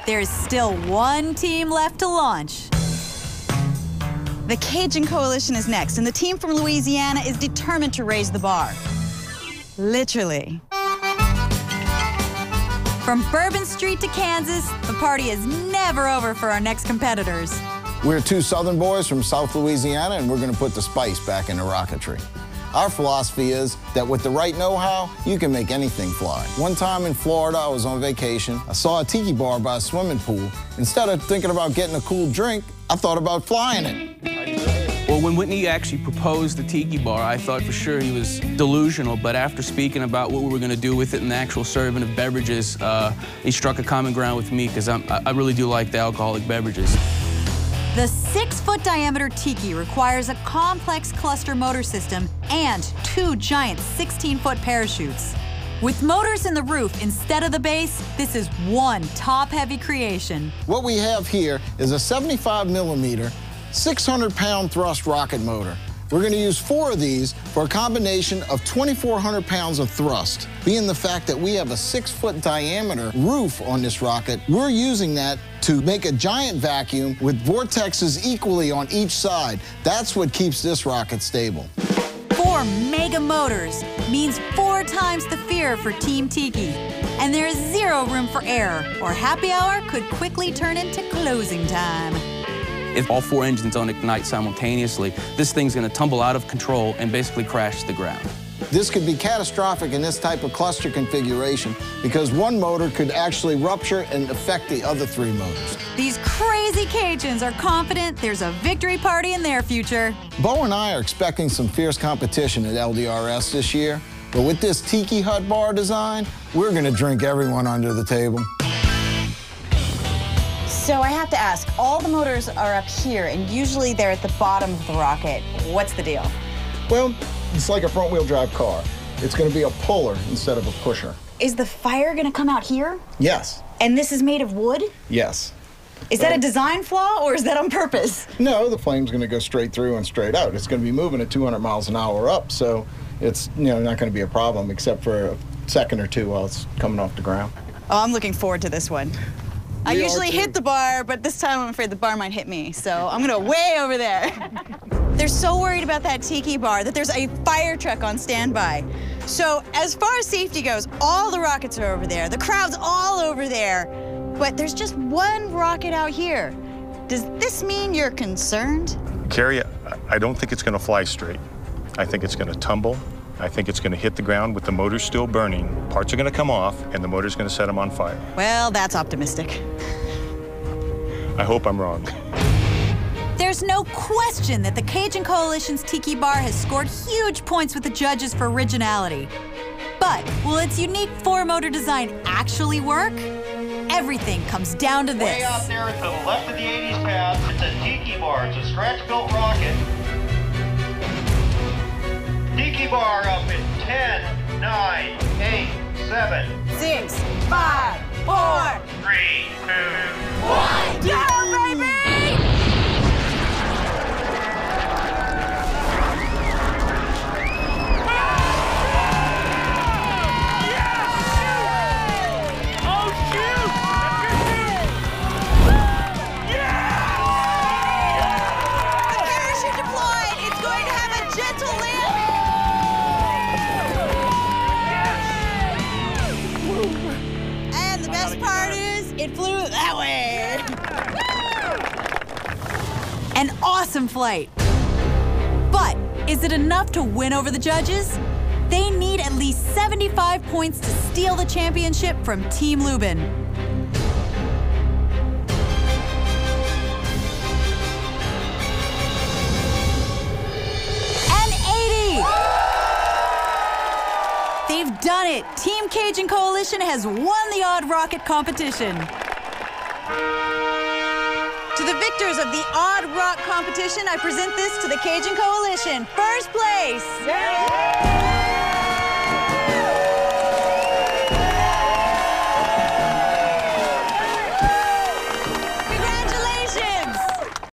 there's still one team left to launch. The Cajun Coalition is next, and the team from Louisiana is determined to raise the bar. Literally. From Bourbon Street to Kansas, the party is never over for our next competitors. We're two Southern boys from South Louisiana, and we're going to put the spice back into rocketry. Our philosophy is that with the right know-how, you can make anything fly. One time in Florida, I was on vacation. I saw a tiki bar by a swimming pool. Instead of thinking about getting a cool drink, I thought about flying it. Well, when Whitney actually proposed the Tiki Bar, I thought for sure he was delusional, but after speaking about what we were going to do with it and the actual serving of beverages, he struck a common ground with me because I really do like the alcoholic beverages. The 6-foot diameter Tiki requires a complex cluster motor system and 2 giant 16-foot parachutes. With motors in the roof instead of the base, this is one top-heavy creation. What we have here is a 75mm, 600-pound thrust rocket motor. We're going to use 4 of these for a combination of 2,400 pounds of thrust. Being the fact that we have a 6-foot diameter roof on this rocket, we're using that to make a giant vacuum with vortexes equally on each side. That's what keeps this rocket stable. 4 mega motors means 4 times the fear for Team Tiki. And there is 0 room for error, or happy hour could quickly turn into closing time. If all 4 engines don't ignite simultaneously, this thing's going to tumble out of control and basically crash to the ground. This could be catastrophic in this type of cluster configuration because one motor could actually rupture and affect the other 3 motors. These crazy Cajuns are confident there's a victory party in their future. Bo and I are expecting some fierce competition at LDRS this year, but with this Tiki Hut bar design, we're going to drink everyone under the table. So I have to ask, all the motors are up here, and usually they're at the bottom of the rocket. What's the deal? Well, it's like a front-wheel drive car. It's going to be a puller instead of a pusher. Is the fire going to come out here? Yes. And this is made of wood? Yes. Is that a design flaw, or is that on purpose? No, the flame's going to go straight through and straight out. It's going to be moving at 200 miles an hour up, so it's not going to be a problem except for a second or 2 while it's coming off the ground. Oh, I'm looking forward to this one. I usually hit the bar, but this time I'm afraid the bar might hit me, so I'm gonna way over there. They're so worried about that Tiki Bar that there's a fire truck on standby. So as far as safety goes, all the rockets are over there. The crowd's all over there, but there's just one rocket out here. Does this mean you're concerned? Carrie, I don't think it's gonna fly straight. I think it's gonna tumble. I think it's going to hit the ground with the motor still burning. Parts are going to come off, and the motor's going to set them on fire. Well, that's optimistic. I hope I'm wrong. There's no question that the Cajun Coalition's Tiki Bar has scored huge points with the judges for originality. But will its unique 4-motor design actually work? Everything comes down to this. Way out there to the left of the 80s tab, it's a Tiki Bar. It's a scratch-built rocket. Tiki Bar up in 10, 9, 8, 7, 6, 5, 4, 3, 2, 1. Go, baby! It flew that way. An awesome flight. But is it enough to win over the judges? They need at least 75 points to steal the championship from Team Lubin. An 80! They've done it! Team Cajun Coalition has won the Odd Rocket competition. To the victors of the Odd Rock competition, I present this to the Cajun Coalition. First place! Yeah.